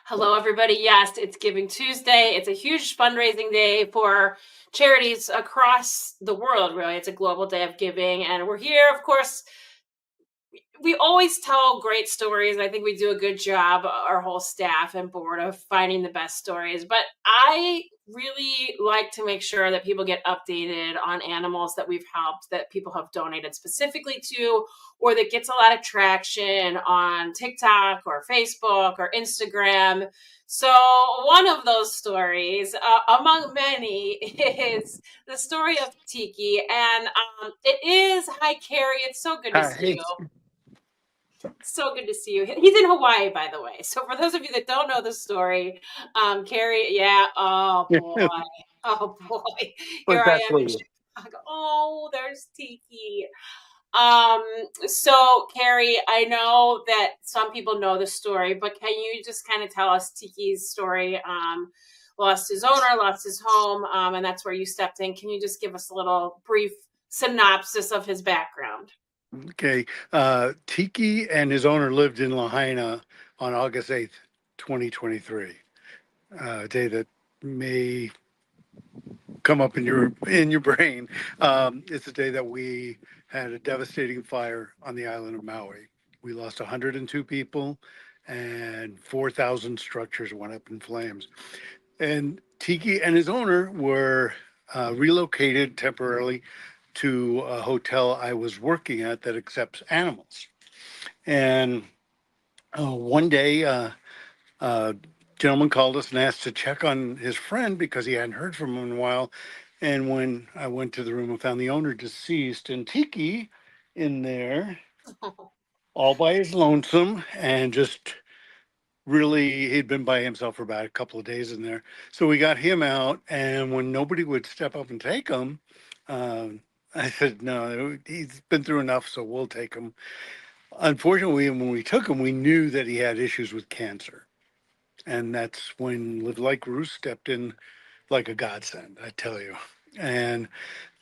Hello, everybody. Yes, it's Giving Tuesday. It's a huge fundraising day for charities across the world, really. It's a global day of giving. And we're here, of course. We always tell great stories. I think we do a good job, our whole staff and board, of finding the best stories. But I really like to make sure that people get updated on animals that we've helped, that people have donated specifically to, or that gets a lot of traction on TikTok or Facebook or Instagram. So, one of those stories, among many, is the story of Tiki. And it is, hi, Carrie, it's so good to see Hey, you. So good to see you. He's in Hawaii, by the way. So for those of you that don't know the story, Carrie, yeah, oh boy, oh boy, here what's I that am for in you? Chicago. Oh, there's Tiki. Um, so Carrie, I know that some people know the story, but can you just kind of tell us Tiki's story? Lost his owner, lost his home, and that's where you stepped in. Can you just give us a little brief synopsis of his background? Okay. Tiki and his owner lived in Lahaina on August 8th, 2023. A day that may come up in your brain. It's a day that we had a devastating fire on the island of Maui. We lost 102 people, and 4,000 structures went up in flames. And Tiki and his owner were relocated temporarily to a hotel I was working at that accepts animals. And one day, a gentleman called us and asked to check on his friend because he hadn't heard from him in a while. And when I went to the room and found the owner deceased and Tiki in there, all by his lonesome, and just really, he'd been by himself for about a couple of days in there. So we got him out, and when nobody would step up and take him, um, I said, no, he's been through enough, so we'll take him. Unfortunately, when we took him, we knew that he had issues with cancer. And that's when Live Like Ruth stepped in like a godsend, I tell you. And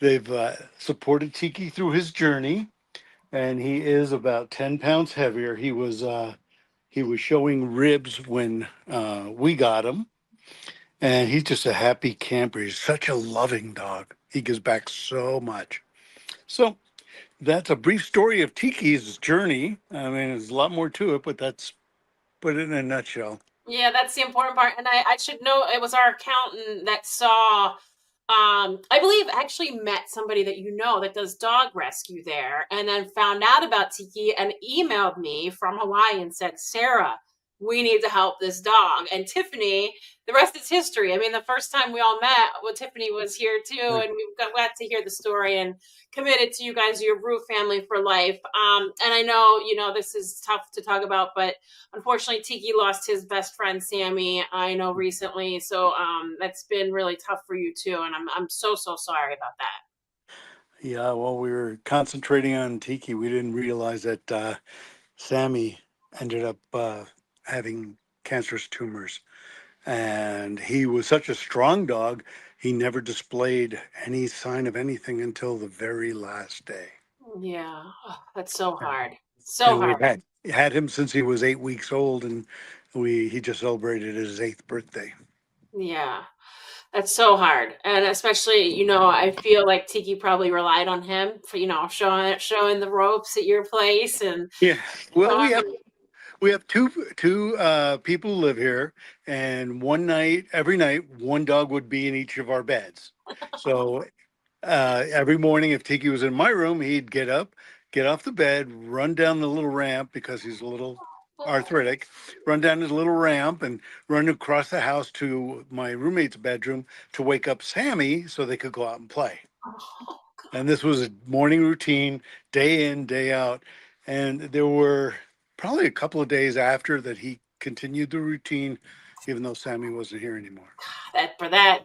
they've supported Tiki through his journey, and he is about 10 pounds heavier. He was showing ribs when we got him, and he's just a happy camper. He's such a loving dog. He gives back so much. So that's a brief story of Tiki's journey. I mean, there's a lot more to it, but that's put it in a nutshell. Yeah, that's the important part. And I should know it was our accountant that saw, I believe actually met somebody that you know that does dog rescue there, and then found out about Tiki and emailed me from Hawaii and said, Sarah, we need to help this dog. And Tiffany, the rest is history. I mean, the first time we all met, well, Tiffany was here too, and we got to hear the story and committed to you guys, your Roof family for life. And I know, this is tough to talk about, but unfortunately, Tiki lost his best friend Sammy. I know recently, so that's been really tough for you too, and I'm so sorry about that. Yeah, well, we were concentrating on Tiki. We didn't realize that Sammy ended up having cancerous tumors. And he was such a strong dog, he never displayed any sign of anything until the very last day. Yeah, that's so hard, so And we hard. had him since he was 8 weeks old, and he just celebrated his eighth birthday. Yeah, that's so hard, and especially, I feel like Tiki probably relied on him for showing the ropes at your place, and Yeah. Well, we have um, we have two people who live here, and one night, every night, one dog would be in each of our beds. So every morning, if Tiki was in my room, he'd get up, get off the bed, run down the little ramp because he's a little arthritic, run down his little ramp and run across the house to my roommate's bedroom to wake up Sammy so they could go out and play. And this was a morning routine, day in, day out. And there were probably a couple of days after that he continued the routine, even though Sammy wasn't here anymore. that for that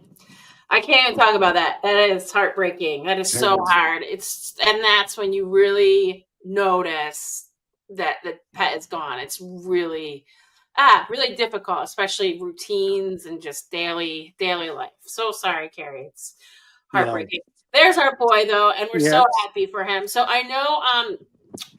I can't even talk about that. That is heartbreaking. That is It so is. hard. And that's when you really notice that the pet is gone. It's really difficult, especially routines and just daily life. So sorry, Carrie. It's Yeah. heartbreaking. There's our boy though, and we're so Yes. happy for him. So I know,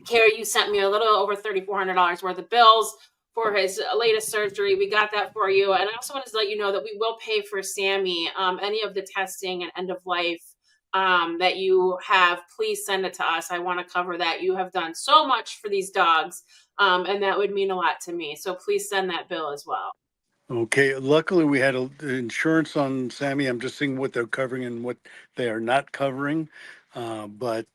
Carrie, you sent me a little over $3,400 worth of bills. for his latest surgery. We got that for you. And I also wanted to let you know that we will pay for Sammy any of the testing and end of life that you have. Please send it to us. I want to cover that. You have done so much for these dogs, and that would mean a lot to me. So please send that bill as well. Okay. Luckily, we had insurance on Sammy. I'm just seeing what they're covering and what they are not covering. But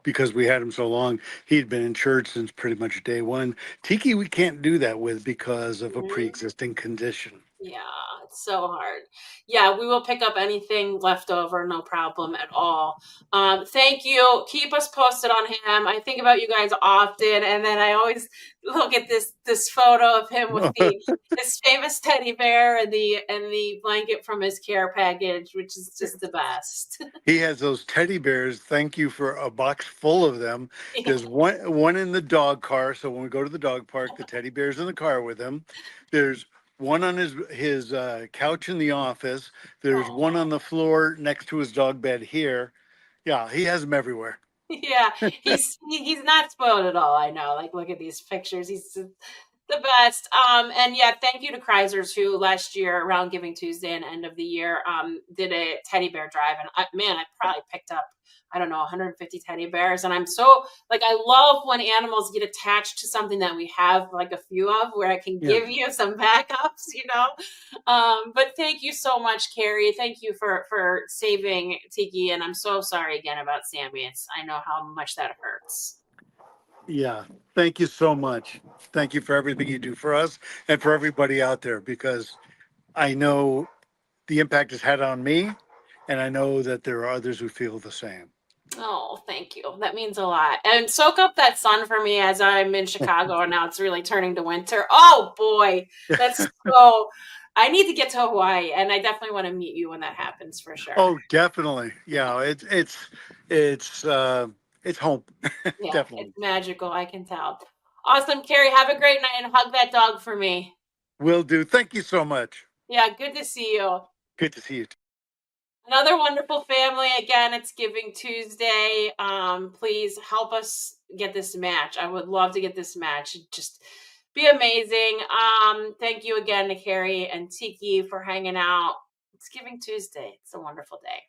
because we had him so long, he'd been insured since pretty much day one. Tiki, we can't do that with because of a Mhm. pre-existing condition. Yeah, it's so hard. Yeah, we will pick up anything left over, no problem at all. Thank you. Keep us posted on him. I think about you guys often, and then I always look at this photo of him with the his famous teddy bear and the blanket from his care package, which is just the best. He has those teddy bears. Thank you for a box full of them. There's one in the dog car. So when we go to the dog park, the teddy bear's in the car with him. There's one on his couch in the office. There's one Oh. on the floor next to his dog bed here. Yeah, he has them everywhere. Yeah, he's not spoiled at all. I know. Like, look at these pictures. He's the best. And yeah, thank you to Kreisers who last year around Giving Tuesday and end of the year did a teddy bear drive, and man, I probably picked up, I don't know, 150 teddy bears. And I'm so like, I love when animals get attached to something that we have like a few of, where I can Yeah. give you some backups, you know. But thank you so much, Carrie. Thank you for saving Tiki, and I'm so sorry again about Sammy. I know how much that hurts. Yeah. Thank you so much. Thank you for everything you do for us and for everybody out there because I know the impact it's had on me, and I know that there are others who feel the same. Oh, thank you. That means a lot. And soak up that sun for me as I'm in Chicago and now it's really turning to winter. Oh boy, that's so. I need to get to Hawaii, and I definitely want to meet you when that happens for sure. Oh, definitely. Yeah, it's home. Yeah, it's Definitely. magical. I can tell. Awesome, Carrie. Have a great night and hug that dog for me. Will do. Thank you so much. Yeah, good to see you. Good to see you. Another wonderful family. Again, it's Giving Tuesday. Please help us get this match. I would love to get this match. It'd just be amazing. Thank you again to Carrie and Tiki for hanging out. It's Giving Tuesday. It's a wonderful day.